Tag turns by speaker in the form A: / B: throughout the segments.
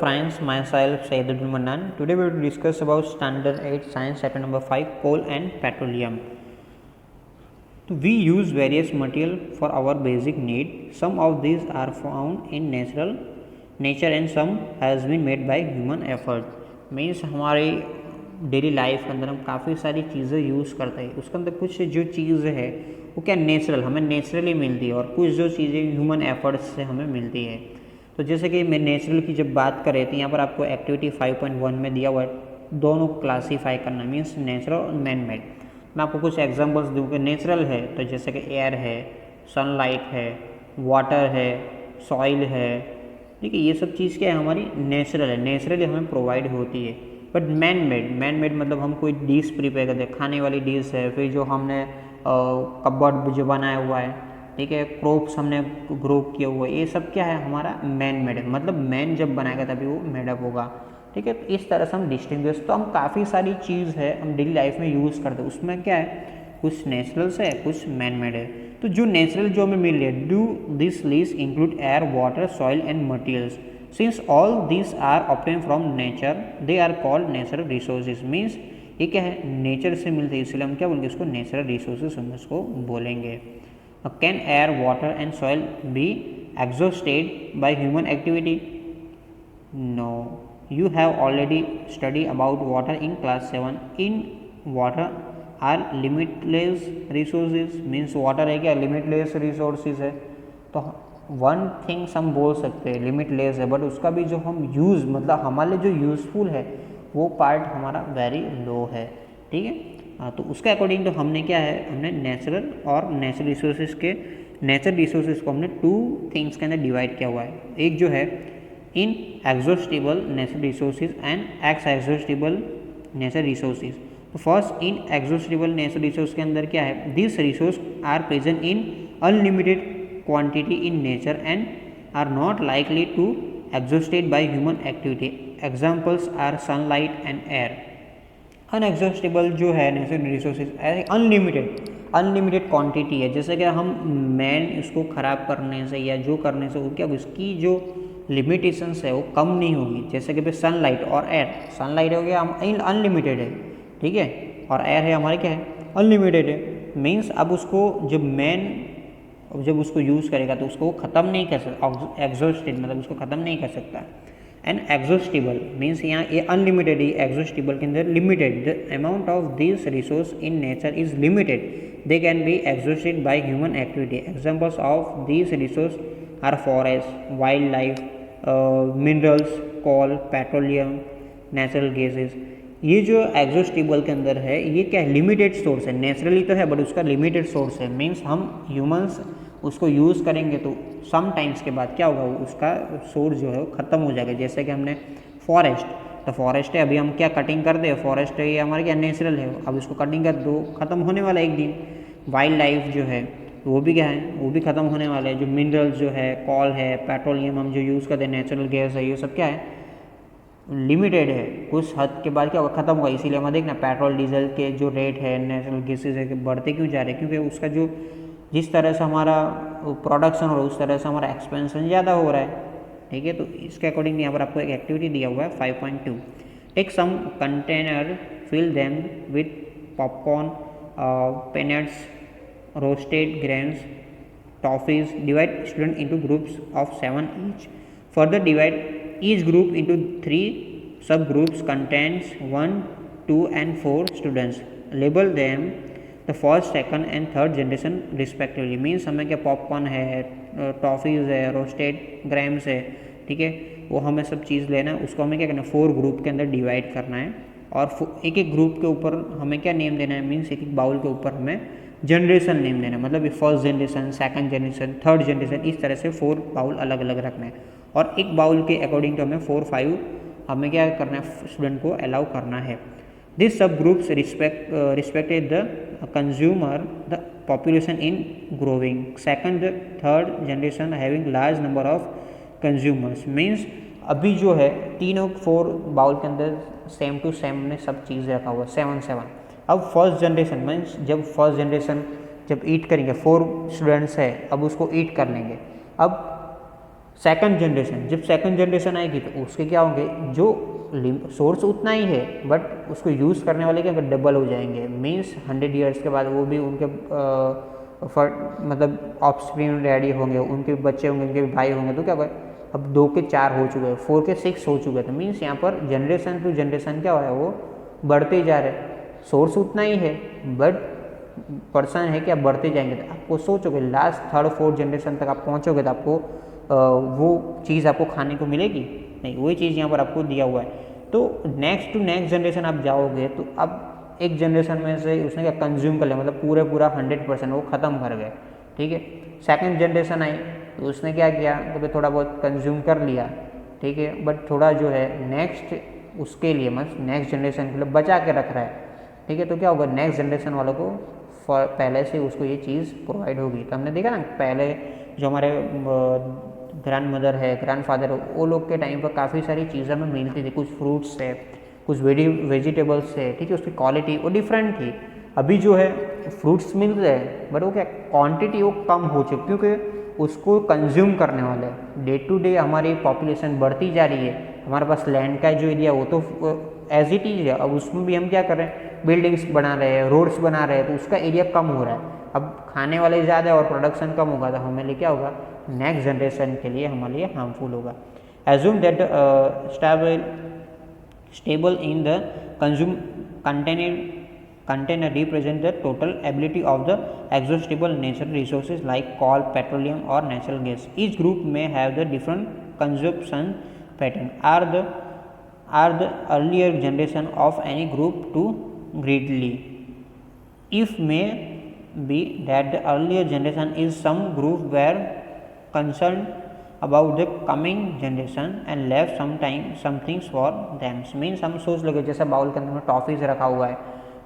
A: friends, myself Sayyiduddin Manan. Today we will discuss about Standard 8 Science Chapter number 5 Coal and Petroleum. We use various material for our basic need. Some of these are found in nature and some has been made by human effort. Means हमारे daily life के अंदर हम काफ़ी सारी चीज़ें use करते हैं. उसके अंदर कुछ जो चीज़ें है वो क्या नेचुरल हमें नेचुरली मिलती है और कुछ जो चीज़ें ह्यूमन एफर्ट्स से हमें मिलती है. तो जैसे कि मैं नेचुरल की जब बात करें तो यहाँ पर आपको एक्टिविटी 5.1 में दिया हुआ है दोनों क्लासीफाई करना मीन्स नेचुरल और मैन मेड. मैं आपको कुछ एग्जांपल्स दूँ कि नेचुरल है तो जैसे कि एयर है, सनलाइट है, वाटर है, सॉइल है. ठीक है, ये सब चीज़ क्या है हमारी नेचुरल है, नेचुरली हमें प्रोवाइड होती है. बट मैन मेड मतलब हम कोई डिश प्रिपेयर करते हैं, खाने वाली डिश है, फिर जो हमने कबर्ड जो बनाया हुआ है, ठीक है, क्रॉप्स हमने ग्रो किया हुआ है, ये सब क्या है हमारा मैन मेड है. मतलब मैन जब बनाएगा तभी वो मेडअप होगा. ठीक है, तो इस तरह से हम डिस्टिंग्विश. तो हम काफ़ी सारी चीज़ है हम डेली लाइफ में यूज़ करते हैं, उसमें क्या है कुछ नेचुरल्स है कुछ मैन मेड है. तो जो नेचुरल जो हमें मिल रही है, do this list include air, water, soil and materials. Since all this are obtain from nature they are called natural resources. Means ये क्या है नेचर से मिलते हैं, इसलिए हम क्या बोलेंगे इसको नेचुरल रिसोर्सेज हम इसको बोलेंगे. Can air, water and soil be exhausted by human activity? No. You have already studied about water in class 7. In water are limitless resources. Means water है क्या limitless resources है. तो वन थिंग्स हम बोल सकते हैं लिमिटलेस है, but उसका भी जो हम यूज़ मतलब हमारे लिए जो यूज़फुल है वो पार्ट हमारा वेरी लो है. ठीक है, तो उसके अकॉर्डिंग तो हमने क्या है हमने नेचुरल और नेचुरल रिसोर्सेज को हमने टू थिंग्स के अंदर डिवाइड किया हुआ है. एक जो है inexhaustible natural resources and ex exhaustible natural resources. तो first inexhaustible natural resource के अंदर क्या है this resource are present in unlimited quantity in nature and are not likely to exhausted by human activity. Examples are sunlight and air. Unexhaustible जो है natural resources unlimited quantity है. जैसे कि हम मैन इसको ख़राब करने से या जो करने से वो क्या उसकी जो लिमिटेशंस है वो कम नहीं होगी. जैसे कि भाई सनलाइट और एयर, सनलाइट हो गया हम अनलिमिटेड है, ठीक है, और एयर है हमारे क्या है अनलिमिटेड है. मीन्स अब उसको जब उसको यूज़ करेगा तो उसको ख़त्म नहीं कर सकता. एग्जॉस्टेड मतलब उसको ख़त्म नहीं कर सकता. एंड एग्जॉस्टिबल मीन्स यहाँ ये अनलिमिटेड ही, एग्जॉस्टिबल के अंदर limited. The amount of this resource in nature is limited, they can be exhausted by human activity. Examples of this resource are forest, wild life, minerals, coal, petroleum, natural gases. ये जो exhaustible के अंदर है ये क्या है limited source है. Naturally तो है बट उसका लिमिटेड सोर्स है. मीन्स हम ह्यूमंस उसको यूज़ करेंगे तो सम टाइम्स के बाद क्या होगा उसका सोर्स जो है वो ख़त्म हो जाएगा. जैसे कि हमने फॉरेस्ट, तो फॉरेस्ट है अभी हम क्या कटिंग कर दे, फॉरेस्ट है ये हमारे क्या नेचुरल है, अब इसको कटिंग कर दो ख़त्म होने वाला एक दिन. वाइल्ड लाइफ जो है वो भी क्या है वो भी ख़त्म होने वाले हैं. जो मिनरल्स जो है, कॉल है, पेट्रोलियम हम जो यूज़ करते हैं, नेचुरल गैस है, ये सब क्या है लिमिटेड है. कुछ हद के बाद क्या होगा ख़त्म होगा. इसीलिए हम देखना पेट्रोल डीजल के जो रेट है, नेचुरल गैसेज है बढ़ते क्यों जा रहे हैं, क्योंकि उसका जो जिस तरह से हमारा प्रोडक्शन हो रहा है उस तरह से हमारा एक्सपेंशन ज़्यादा हो रहा है. ठीक है, तो इसके अकॉर्डिंग यहाँ पर आपको एक एक्टिविटी दिया हुआ है 5.2. Take some container, fill them with popcorn, peanuts, roasted grains, toffees. Divide student into groups of 7 each. Further divide each group into 3 subgroups contains 1, 2 and 4 students. Label them the first, second and third generation respectively. Means हमें क्या popcorn है, toffees है, roasted grams है, ठीक है, वो हमें सब चीज़ लेना है. उसको हमें क्या करना है 4 ग्रुप के अंदर डिवाइड करना है और एक एक ग्रुप के ऊपर हमें क्या नेम देना है. मीन्स एक एक बाउल के ऊपर हमें जनरेशन नेम देना है. मतलब ये first generation, second generation, third generation, इस तरह से 4 बाउल अलग अलग रखना है. और एक बाउल के अकॉर्डिंग तो हमें 4-5 हमें क्या करना है स्टूडेंट को अलाउ करना है. These subgroups respected the consumer, the population in growing. Second, third generation having large number of consumers. Means अभी जो है तीनों 4 बाउल के अंदर सेम टू सेम ने सब चीज़ रखा हुआ 7-7. अब फर्स्ट जनरेशन मीन्स जब फर्स्ट जनरेशन जब ईट करेंगे 4 स्टूडेंट्स है अब उसको ईट कर लेंगे. अब सेकंड जनरेशन, जब सेकंड जनरेशन आएगी तो उसके क्या होंगे, जो सोर्स उतना ही है बट उसको यूज़ करने वाले क्या डबल हो जाएंगे। मीन्स 100 ईयर्स के बाद वो भी उनके मतलब ऑफस्प्रिंग रेडी होंगे, उनके बच्चे होंगे, उनके भाई होंगे, तो क्या होगा, अब 2 के 4 हो चुके हैं, 4 के 6 हो चुके हैं। तो मीन्स यहाँ पर जनरेशन टू जनरेशन क्या हो रहा है, वो बढ़ते ही जा रहे हैं। सोर्स उतना ही है बट पर्सन है क्या, बढ़ते जाएंगे। तो आपको सोचोगे लास्ट 3rd 4th जनरेशन तक आप पहुँचोगे तो आपको वो चीज़ आपको खाने को मिलेगी नहीं, वही चीज़ यहाँ पर आपको दिया हुआ है। तो नेक्स्ट टू नेक्स्ट जनरेशन आप जाओगे तो अब एक जनरेशन में से उसने क्या कंज्यूम कर लिया, मतलब पूरा 100% वो ख़त्म कर गए, ठीक है। सेकंड जनरेशन आई तो उसने क्या किया, तो भाई थोड़ा बहुत कंज्यूम कर लिया, ठीक है, बट थोड़ा जो है नेक्स्ट उसके लिए मतलब नेक्स्ट जनरेशन के लिए बचा के रख रहा है, ठीक है। तो क्या होगा, नेक्स्ट जनरेशन वालों को पहले से उसको ये चीज़ प्रोवाइड होगी। तो हमने देखा ना पहले जो हमारे ग्रैंड मदर है, ग्रैंड फादर है, वो लोग के टाइम पर काफ़ी सारी चीज़ें हमें मिलती थी, कुछ फ्रूट्स है, कुछ वेजिटेबल्स है, ठीक है, उसकी क्वालिटी वो डिफरेंट थी। अभी जो है फ्रूट्स मिल रहे हैं बट वो क्या क्वांटिटी वो कम हो चुकी, क्योंकि उसको कंज्यूम करने वाले डे टू डे हमारी पॉपुलेशन बढ़ती जा रही है। हमारे पास लैंड का जो एरिया वो तो एज इट इज़ है, अब उसमें भी हम क्या कर रहे हैं, बिल्डिंग्स बना रहे हैं, रोड्स बना रहे हैं, तो उसका एरिया कम हो रहा है। अब खाने वाले ज़्यादा और प्रोडक्शन कम होगा तो हमारे लिए क्या होगा, नेक्स्ट जनरेशन के लिए हमारे लिए हार्मफुल होगा। Assume that stable in the container represent the total ability of the exhaustible natural resources like coal, petroleum or natural gas. Each group may have the different consumption pattern. Are the earlier generation of any group too greedily? If may be that the earlier generation is some group were concerned about the coming generation and left some things for them. Means हम सोच लगे जैसा bowl के अंदर में toffees रखा हुआ है,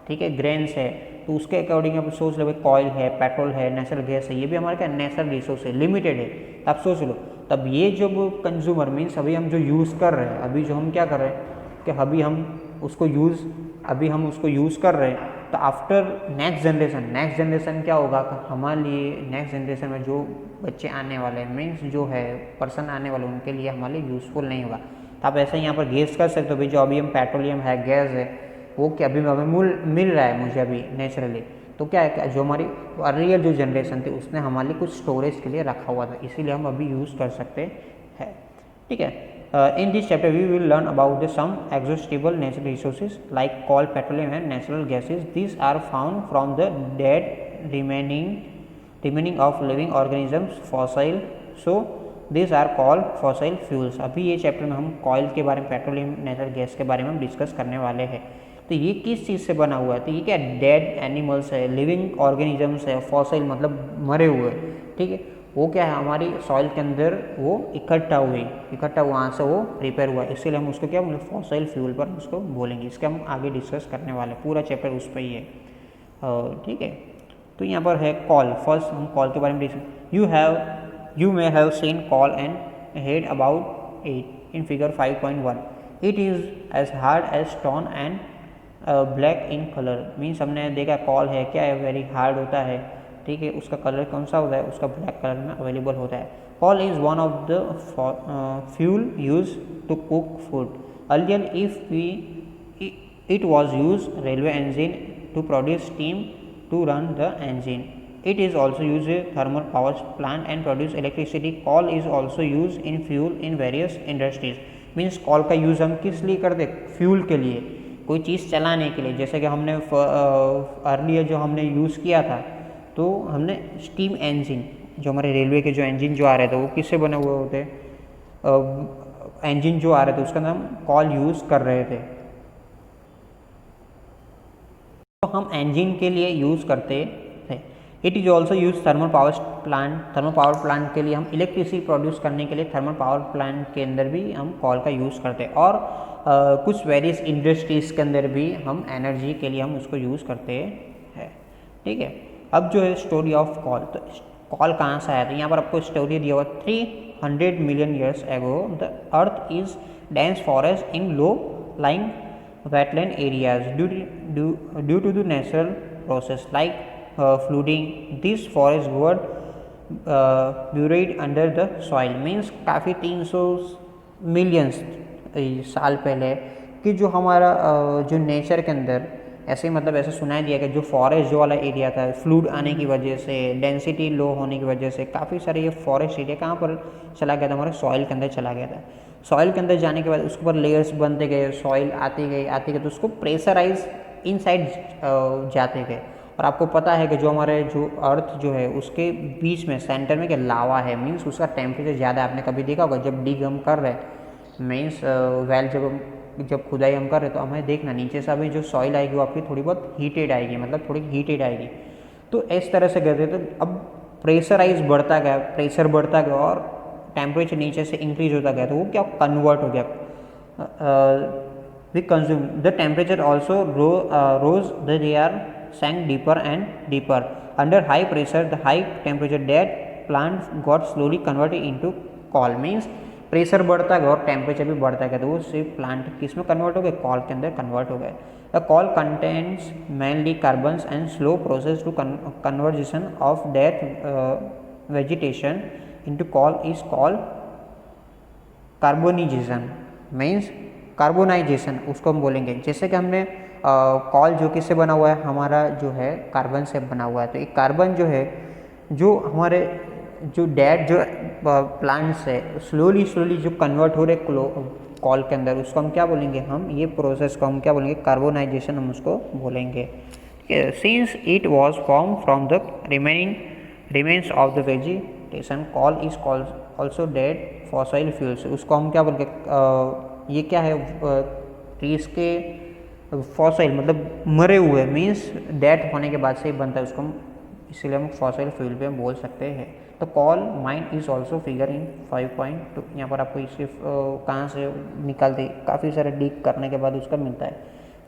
A: ठीक है, ग्रेन्स है, तो उसके अकॉर्डिंग आप सोच लो कॉयल है, पेट्रोल है, नेचुरल गैस है, ये भी हमारे क्या नेचुरल रिसोर्स है, लिमिटेड है। तो आप सोच लो तब ये जब कंज्यूमर मीन्स अभी हम जो यूज़ कर रहे हैं, अभी जो हम क्या कर रहे हैं कि अभी हम उसको यूज़ कर रहे हैं, तो आफ्टर नेक्स्ट जनरेशन क्या होगा, हमारे लिए नेक्स्ट जनरेशन में जो बच्चे आने वाले मीन्स जो है पर्सन आने वाले उनके लिए हमारे लिए यूज़फुल नहीं होगा। तो आप ऐसे यहाँ पर गेस कर सकते हो भाई जो अभी हम पेट्रोलियम है, गैस है, वो क्या अभी मिल रहा है मुझे अभी नेचुरली, तो क्या है जो हमारी अर्लियर जो जनरेशन थी उसने हमारे लिए कुछ स्टोरेज के लिए रखा हुआ था, इसीलिए हम अभी यूज़ कर सकते हैं, ठीक है। In this chapter we will learn about some exhaustible natural resources like coal, petroleum and natural gases. These are found from the dead remaining of living organisms, fossil, so these are called fossil fuels. अभी ये chapter में हम coil के बारे में, petroleum, natural gas के बारे में हम डिस्कस करने वाले हैं। तो ये किस चीज़ से बना हुआ है, तो ये क्या डेड एनिमल्स है, लिविंग ऑर्गेनिजम्स है, फॉसिल मतलब मरे हुए, ठीक है, वो क्या है हमारी सॉइल के अंदर वो इकट्ठा वहाँ से वो प्रिपेयर हुआ, इसलिए हम उसको क्या मतलब फॉसिल फ्यूल पर उसको बोलेंगे। इसके हम आगे डिस्कस करने वाले, पूरा चैप्टर उस पर ही है, ठीक है। तो यहाँ पर है कॉल, फर्स्ट हम कॉल के बारे में discuss. You may have seen coal and heard about it in figure 5.1. It is as hard as stone and black in colour. Means हमने देखा कॉल है क्या है, वेरी हार्ड होता है, ठीक है, उसका कलर कौन सा होता है, उसका ब्लैक कलर में अवेलेबल होता है। Coal is one of the fuel use to cook food. Earlier it was used railway engine to produce steam to run the engine. It is also used in thermal power plant and produce electricity. Coal is also used in fuel in various industries. Means call का use हम किस लिए करते, fuel के लिए, कोई चीज़ चलाने के लिए। जैसे कि हमने अर्लियर जो हमने यूज़ किया था, तो हमने स्टीम इंजन, जो हमारे रेलवे के जो इंजन जो आ रहे थे वो किससे बने हुए होते, इंजन जो आ रहे थे उसका नाम कॉल यूज़ कर रहे थे, तो हम इंजन के लिए यूज़ करते थे। It is also use thermal power plant के लिए, हम इलेक्ट्रिसिटी प्रोड्यूस करने के लिए थर्मल पावर प्लांट के अंदर भी हम कॉल का यूज़ करते हैं, और कुछ वेरियस इंडस्ट्रीज़ के अंदर भी हम एनर्जी के लिए हम उसको यूज़ करते हैं, ठीक है। अब जो है स्टोरी ऑफ कॉल, तो कॉल कहाँ से आया था, यहाँ पर आपको स्टोरी दिया हुआ 300 million years ago the earth is dense forest in low lying wetland areas due to the natural process like flooding. These forests were buried under the soil, means काफ़ी 300 मिलियंस साल पहले कि जो हमारा जो नेचर के अंदर ऐसे मतलब ऐसे सुनाई दिया कि जो फॉरेस्ट जो वाला एरिया था, फ्लूड आने की वजह से, डेंसिटी लो होने की वजह से काफ़ी सारे ये फॉरेस्ट एरिया कहाँ पर चला गया था, हमारे सॉइल के अंदर चला गया था। सॉइल के अंदर जाने के बाद उसके ऊपर लेयर्स बनते गए, सॉइल आती गई तो उसको प्रेशराइज इनसाइड जाते गए। और आपको पता है कि जो हमारे जो अर्थ जो है उसके बीच में सेंटर में क्या लावा है, मीन्स उसका टेम्परेचर ज़्यादा है। आपने कभी देखा होगा जब डिग हम कर रहे हैं, मीन्स वेल जब खुदाई हम कर रहे तो हमें देखना नीचे से अभी जो सॉइल आएगी वो आपकी थोड़ी बहुत हीटेड आएगी, मतलब थोड़ी हीटेड आएगी। तो इस तरह से कहते तो अब प्रेशराइज बढ़ता गया, प्रेशर बढ़ता गया और टेम्परेचर नीचे से इंक्रीज होता गया, तो वो क्या कन्वर्ट हो गया। We consume the temperature also rose the they are sank deeper and deeper under high pressure the high temperature that plant got slowly converted into coal, means pressure बढ़ता गया और टेम्परेचर भी बढ़ता गया तो वो सिर्फ प्लांट किस में कन्वर्ट हो गए, कॉल के अंदर कन्वर्ट हो गए। The coal contains mainly carbons and slow process to conversion of that vegetation into coal is called carbonization, means carbonization उसको हम बोलेंगे। जैसे कि हमने कॉल जो किससे बना हुआ है, हमारा जो है कार्बन से बना हुआ है। तो एक कार्बन जो है जो हमारे जो डेड जो प्लांट्स है स्लोली जो कन्वर्ट हो रहे कॉल के अंदर, उसको हम क्या बोलेंगे, हम ये प्रोसेस को हम क्या बोलेंगे, कार्बोनाइजेशन हम उसको बोलेंगे। Since it was form from the remains of the vegetation coal is call also dead fossil fuels, उसको हम क्या बोलेंगे, ये क्या है ट्रीज के फॉसाइल मतलब मरे हुए, मीन्स डेथ होने के बाद से ही बनता है, उसको हम इसीलिए हम फॉसाइल फ्यूल पे बोल सकते हैं। तो call mine is also figure in 5.2, यहाँ पर आपको इसे कहाँ से निकालते काफ़ी सारे डीक करने के बाद उसका मिलता है।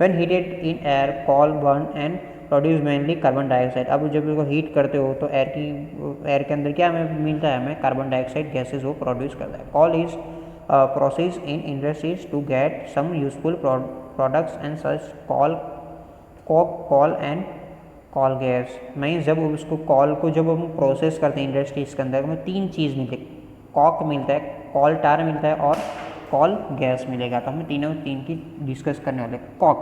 A: When heated in air call burn and produce mainly carbon dioxide, अब जब इसको हीट करते हो तो एयर के अंदर क्या हमें मिलता है, हमें कार्बन डाइऑक्साइड गैसेज वो प्रोड्यूस करता है। Coal is process in industries to get some useful products and such coal coke coal and coal gas, मैं जब उसको कॉल को जब हम प्रोसेस करते हैं इंडस्ट्रीज के अंदर हमें 3 चीज़ मिलती है, कॉक मिलता है, कॉल टार मिलता है और कॉल गैस मिलेगा। तो हमें तीनों की डिस्कस करने वाले। Coke,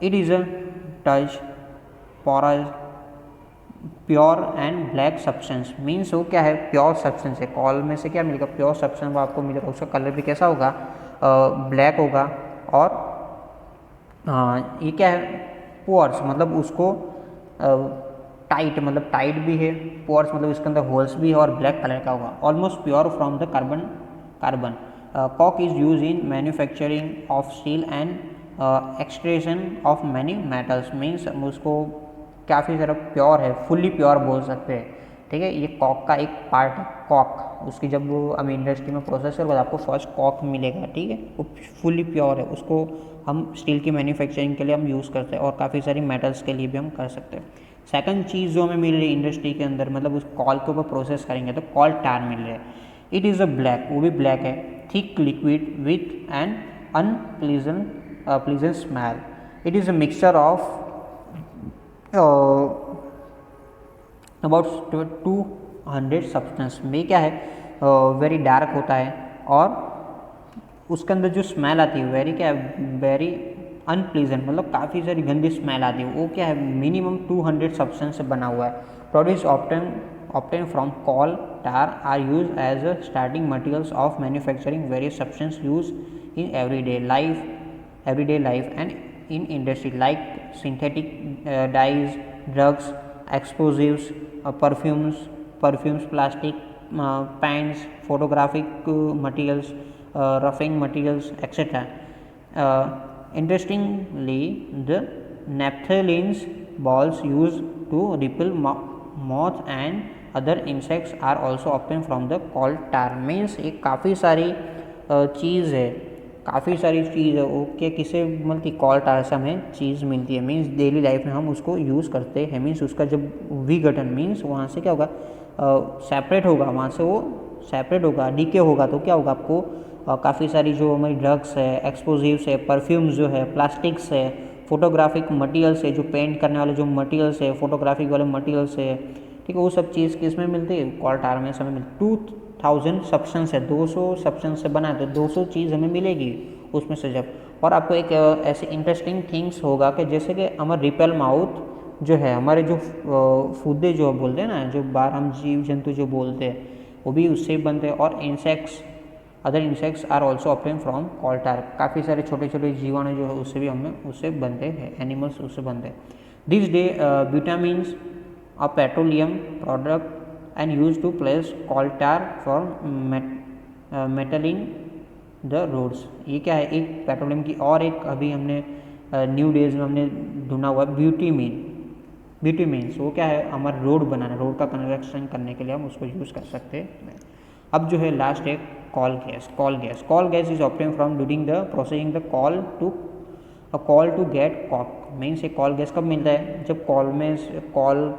A: it is a tough porous pure and black substance, means वो क्या है, प्योर सब्सटेंस है। कॉल में से क्या मिलेगा, प्योर सब्सटेंस वो आपको मिलेगा, उसका कलर भी कैसा होगा, ब्लैक होगा। और ये क्या है, पोर्स मतलब उसको टाइट मतलब टाइट भी है, पोर्स मतलब इसके अंदर होल्स भी है और ब्लैक कलर का होगा। Almost pure from the carbon. Coke is use in manufacturing of steel and extraction of many metals, means उसको काफ़ी सारा प्योर है, फुल्ली प्योर बोल सकते हैं। ठीक है, ये कॉक का एक पार्ट है। कॉक उसकी जब वो हम इंडस्ट्री में प्रोसेस करोगे आपको फर्स्ट कॉक मिलेगा। ठीक है, वो फुल्ली प्योर है, उसको हम स्टील की मैन्युफैक्चरिंग के लिए हम यूज़ करते हैं और काफ़ी सारी मेटल्स के लिए भी हम कर सकते हैं। सेकंड चीज़ जो हमें मिल रही है इंडस्ट्री के अंदर, मतलब उस कॉल के ऊपर प्रोसेस करेंगे तो कॉल टार मिल रहा है। इट इज़ अ ब्लैक, वो भी ब्लैक है, thick liquid with an unpleasant smell. It is a mixture of about 200 substance में क्या है, वेरी डार्क होता है और उसके अंदर जो स्मेल आती है वेरी क्या है, वेरी अनप्लीजेंट, मतलब काफ़ी सारी गंदी स्मेल आती है। वो क्या है, मिनिमम 200 सब्सटेंस से बना हुआ है। Produce obtain from coal tar are use as a starting materials of manufacturing various substance use in everyday life and in industry like synthetic dyes, drugs, explosives, perfumes, plastic, paints, photographic materials, roughing materials, etc. Interestingly, the naphthalene balls used to repel moth and other insects are also obtained from the coal tar, means एक काफ़ी सारी चीज़ है, काफ़ी सारी चीज़ है okay, किसे मिलती, call टार से हमें चीज़ मिलती है, मीन्स डेली लाइफ में हम उसको यूज़ करते हैं। मीन्स उसका जब विघटन मीन्स वहाँ से क्या होगा, सेपरेट होगा, वहाँ से वो सेपरेट होगा, डीके होगा तो क्या होगा, आपको काफ़ी सारी जो हमारी ड्रग्स है, एक्सप्लोजिव्स है, परफ्यूम्स जो है, प्लास्टिक्स है, फोटोग्राफिक मटेरियल्स है, जो पेंट करने वाले जो मटेरियल्स है, फोटोग्राफिक वाले मटेरियल्स है, ठीक है। वो सब चीज़ किस में मिलती है, कोल टार में हमें मिलती। 2000 सब्सटेंस है, 200 सब्सटेंस से बना है, तो 200 चीज़ हमें मिलेगी उसमें से जब। और आपको एक ऐसे इंटरेस्टिंग थिंग्स होगा कि जैसे कि हमारा रिपेल माउथ जो है, हमारे जो फूदे जो बोलते हैं ना, जो बाहर हम जीव जंतु जो बोलते हैं वो भी उससे बनते हैं। और insects, other insects are also obtained from coal tar. काफ़ी सारे छोटे छोटे जीवाणु जो है उससे भी हमें उससे बनते हैं, एनिमल्स उससे बनते हैं। This day vitamins a petroleum product and used to place coal tar for metaling the roads। ये क्या है, एक पेट्रोलियम की। और एक अभी हमने न्यू डेज में हमने ढूंढा हुआ ब्यूटीमीन। ब्यूटीमीन्स वो क्या है, हमारा रोड बनाना, रोड का कंस्ट्रक्शन करने के लिए हम उसको यूज़ कर सकते हैं। अब जो है लास्ट है coal gas. Coal gas is obtain from during the processing the coal to get coke. Means ये कॉल गैस कब मिलता है, जब कॉल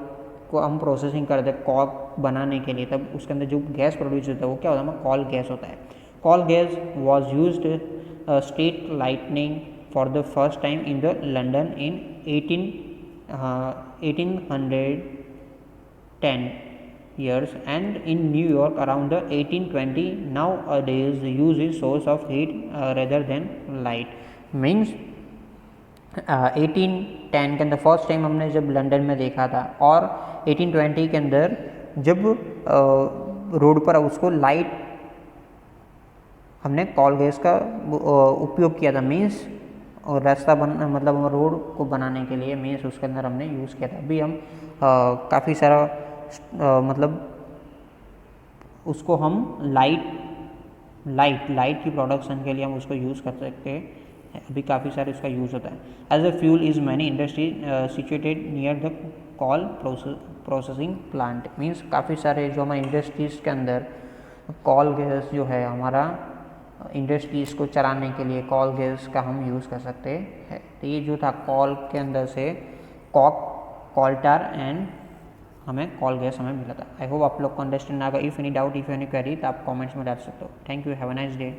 A: को हम प्रोसेसिंग करते हैं कॉक बनाने के लिए, तब उसके अंदर जो गैस प्रोड्यूस होता है वो क्या होता है, कॉल गैस होता है। Coal gas was used street lightning for the first time in the London in 1810 years and in New York around the 1820। Nowadays use is source of heat rather than light। Means 1810 के अंदर first time हमने जब London में देखा था, और 1820 के अंदर जब रोड पर उसको लाइट हमने कॉल गैस का उपयोग किया था। मीन्स रास्ता मतलब रोड को बनाने के लिए मीन्स उसके अंदर हमने यूज़ किया था। अभी हम काफ़ी सारा मतलब उसको हम लाइट की प्रोडक्शन के लिए हम उसको यूज़ कर सकते हैं। अभी काफ़ी सारे उसका यूज़ होता है। As a fuel is many industry situated near the coal processing plant. Means काफ़ी सारे जो हमारे इंडस्ट्रीज़ के अंदर कॉल गैस जो है, हमारा इंडस्ट्रीज़ को चलाने के लिए कॉल गैस का हम यूज़ कर सकते हैं। तो ये जो था कॉल के अंदर से कॉल टार एंड हमें कॉल गैस हमें मिला था। आई होप आप लोग को अंडरस्टैंड आएगा। If any doubt, if any query, तो आप कमेंट्स में डाल सकते हो। Thank you, have a nice day.